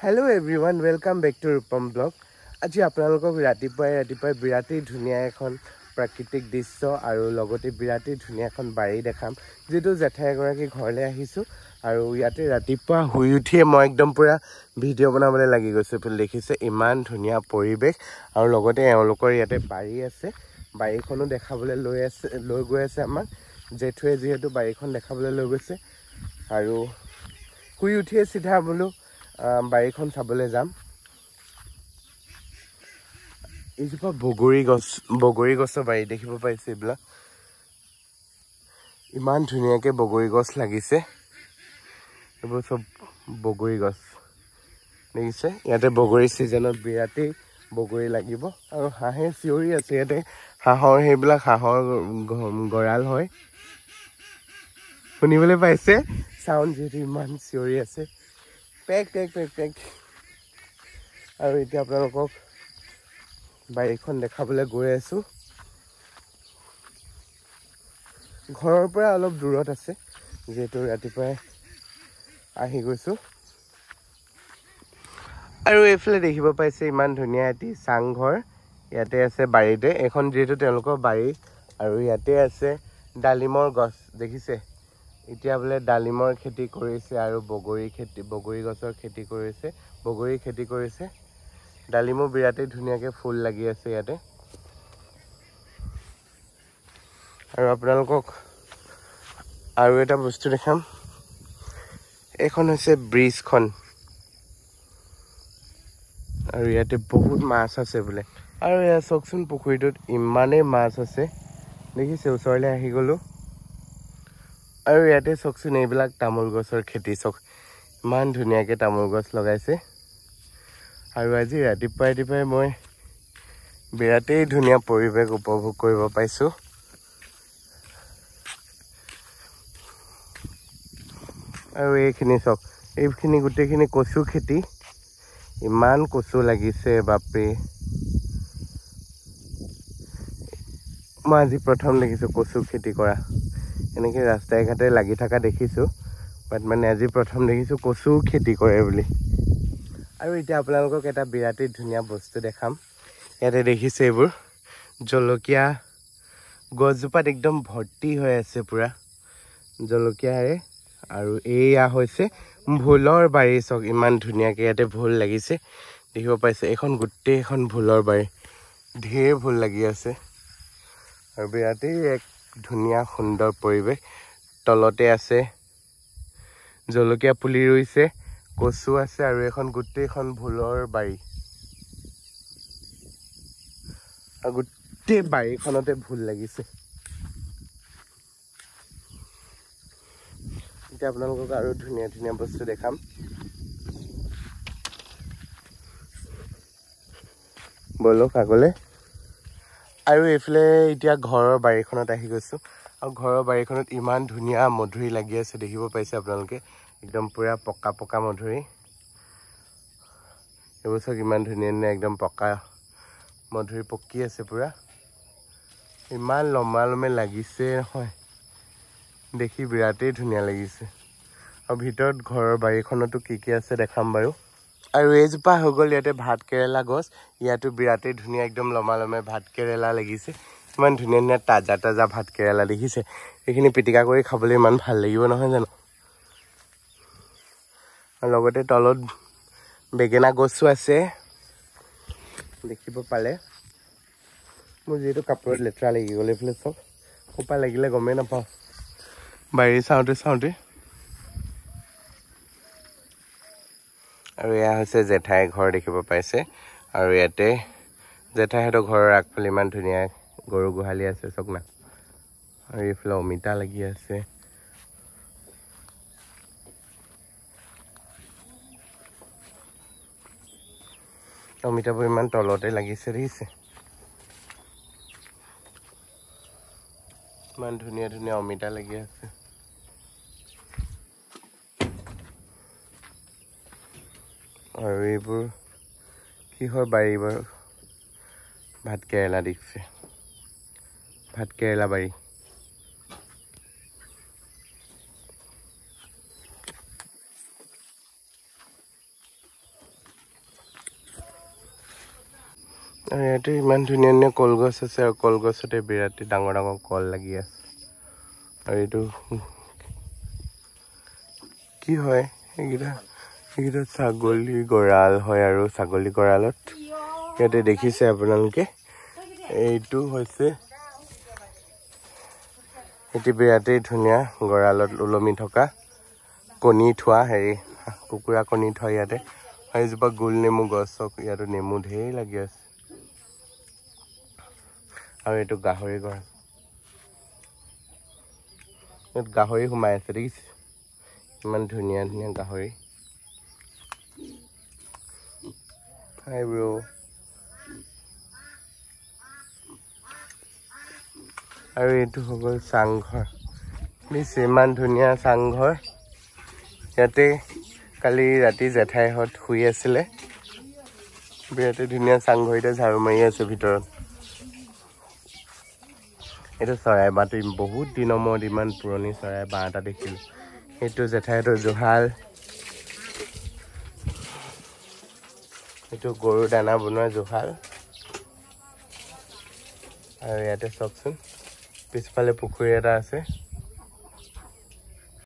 Hello everyone, welcome back to Rupam Blog. আজি আপোনালোকক ৰাতিপুৱাই বিৰাটেই ধুনীয়া এখন প্ৰাকৃতিক দৃশ্য আৰু লগতে বিৰাটেই ধুনীয়া এখন বাৰী দেখাম যেটো জেঠাই এগৰাকী ঘৰলৈ আহিছো আৰু ইয়াতে ৰাতিপুৱা শুই উঠিয়ে মই একদম পুৰা ভিডিঅ' বনাবলৈ লাগি গৈছো আপুনি দেখিছে ইমান ধুনীয়া পৰিবেশ আৰু লগতে এওঁলোকৰ ইয়াতে বাৰী আছে বাৰীখনো দেখাবলৈ লৈ গৈ আছে আমাক জেঠুৱে যেহেতু বাৰীখন দেখাবলৈ লৈ গৈছে আৰু শুই উঠিয়ে সিধা বোলো বাৰীখন চাবলৈ যাম এইজোপা বগৰী গছৰ বাৰী দেখিব পাইছে এইবিলাক ইমান ধুনীয়াকে বগৰী গছ লাগিছে এইবোৰ সব বগৰী গছ দেখিছে ইয়াতে বগৰী সিজনত বিৰাটেই বগৰী লাগিব আৰু হাঁহে চিঞৰি আছে ইয়াতে হাঁহৰ সেইবিলাক হাঁহৰ গৰাল হয় শুনিবলৈ পাইছে সাউন্ড যেটো ইমান চিঞৰি আছে পেক আৰু এতিয়া আপোনালোকক বাৰীখন দেখাবলৈ গৈ আছো ঘৰৰ পৰা অলপ দূৰত আছে যেটো ৰাতিপুৱাই আহি গৈছো আৰু এইফালে দেখিব পাইছে ইমান ধুনীয়া এটি চাংঘৰ ইয়াতে আছে বাৰীতে এখন যেটো তেওঁলোকৰ বাৰী আৰু ইয়াতে আছে ডালিমৰ গছ দেখিছে এতিয়া বলে ডালিমৰ খেতি কৰিছে আৰু বগৰী গছৰ খেতি কৰিছে ডালিমো বিৰাটেই ধুনীয়াকে ফুল লাগি আছে ইয়াতে আৰু আপোনালোকক আৰু এটা বস্তু দেখাম এখন হৈছে ব্ৰিজখন আৰু ইয়াতে বহুত মাছ আছে বলে আৰু এয়া চকচোন পুখুৰীটোত ইমানেই মাছ আছে দেখিছে ওচৰলৈ আহি গলো আৰু ইয়াতে চকচোন এইবিলাক তামোল গছৰ খেতি চক ইমান ধুনীয়াকে তামোল গছ লগাইছে আৰু আজি ৰাতিপুৱাই মই বিৰাটেই ধুনীয়া পৰিবেশ উপভোগ কৰিব পাইছো আৰু এইখিনি গোটেইখিনি কচু খেতি ইমান কচু লাগিছে বাপৰে মই আজি প্ৰথম দেখিছো কচু খেতি কৰা এনেকে ৰাস্তাই ঘাটে লাগি থকা দেখিছো বাট মানে আজি প্ৰথম দেখিছো কচু খেতি কৰে বুলি আৰু এতিয়া আপোনালোকক এটা বিৰাটেই ধুনীয়া বস্তু দেখাম ইয়াতে দেখিছে এইবোৰ জলকীয়া গছজোপাত একদম ভৰ্তি হৈ আছে পুৰা জলকীয়াৰে আৰু এইয়া হৈছে ভোলৰ বাৰী চক ইমান ধুনীয়াকে ইয়াতে ভোল লাগিছে দেখিব পাইছে এখন গোটেইখন ভোলৰ বাৰী ঢেৰ ভোল লাগি আছে আৰু বিৰাটেই এক ধুনীয়া সুন্দৰ পৰিবেশ তলতে আছে জলকীয়া পুলি ৰুইছে কচু আছে আৰু এখন গোটেইখন ভোলৰ বাৰী আৰু গোটেই বাৰীখনতে ভোল লাগিছে এতিয়া আপোনালোকক আৰু ধুনীয়া বস্তু দেখাম বলক আগলে আৰু এইফালে এতিয়া ঘৰৰ বাৰীখনত আহি গৈছো আৰু ঘৰৰ বাৰীখনত ইমান ধুনীয়া মধুৰি লাগি আছে দেখিব পাইছে আপোনালোকে একদম পুৰা পকা মধুৰি এইবোৰ চক ইমান ধুনীয়া একদম পকা মধুৰি পকি আছে পুৰা ইমান লম্বা লাগিছে নহয় দেখি বিৰাটেই ধুনীয়া লাগিছে আৰু ভিতৰত ঘৰৰ বাৰীখনতো কি আছে দেখাম বাৰু আৰু এইজোপা হৈ গ'ল ইয়াতে ভাত কেৰেলা গছ ইয়াতো বিৰাটেই ধুনীয়া একদম লম্বা ভাত কেৰেলা লাগিছে ইমান ধুনীয়া তাজা ভাত কেৰেলা দেখিছে এইখিনি পিটিকা কৰি খাবলৈ ইমান ভাল লাগিব নহয় জানো আৰু লগতে তলত বেগেনা গছো আছে দেখিব পালে মোৰ যেটো কাপোৰত লেতেৰা লাগি গ'ল এইফালে চব কোপা লাগিলে গমেই নাপাওঁ বাৰী চাওঁতে আৰু এয়া হৈছে জেঠাই ঘৰ দেখিব পাইছে আৰু ইয়াতে জেঠাইহঁতৰ ঘৰৰ আগফালে ইমান ধুনীয়া গৰু গোহালি আছে চক না আৰু এইফালে অমিতা লাগি আছে অমিতাবোৰ ইমান তলতে লাগিছে দেখিছে ইমান ধুনীয়া অমিতা লাগি আছে আৰু এইবোৰ কিহৰ বাৰী বাৰু ভাত কেৰেলা দেখিছে ভাত কেৰেলা বাৰী আৰু ইয়াতে ইমান ধুনীয়া ধুনীয়া কলগছ আছে আৰু কলগছতে বিৰাট ডাঙৰ ডাঙৰ কল লাগি আছে আৰু এইটো কি হয় এইকেইটা ছাগলী গঁৰাল হয় আৰু ছাগলী গঁৰালত ইয়াতে দেখিছে আপোনালোকে এইটো হৈছে এটি বিৰাটেই ধুনীয়া গঁৰালত ওলমি থকা কণী থোৱা হেৰি কুকুৰা কণী থোৱা ইয়াতে সেইজোপা গোল নেমু গছক ইয়াতো নেমু ঢেৰ লাগি আছে আৰু এইটো গাহৰি গঁৰাল ইয়াত গাহৰি সোমাই আছে দেখিছে ইমান ধুনীয়া ধুনীয়া গাহৰি হাই ব্ৰো আৰু এইটো হৈ গ'ল চাংঘৰ দেখিছে ইমান ধুনীয়া চাংঘৰ ইয়াতে কালি ৰাতি জেঠাইহঁত শুই আছিলে বিৰাটেই ধুনীয়া চাংঘৰতে ঝাৰু মাৰি আছে ভিতৰত এইটো চৰাই বাঁহটো বহুত দিনৰ মূৰত ইমান পুৰণি চৰাই বাঁহ এটা দেখিলোঁ এইটো জেঠাইহঁতৰ জুহাল এইটো গৰু দানা বনোৱা জুহাল আৰু ইয়াতে চাওকচোন পিছফালে পুখুৰী এটা আছে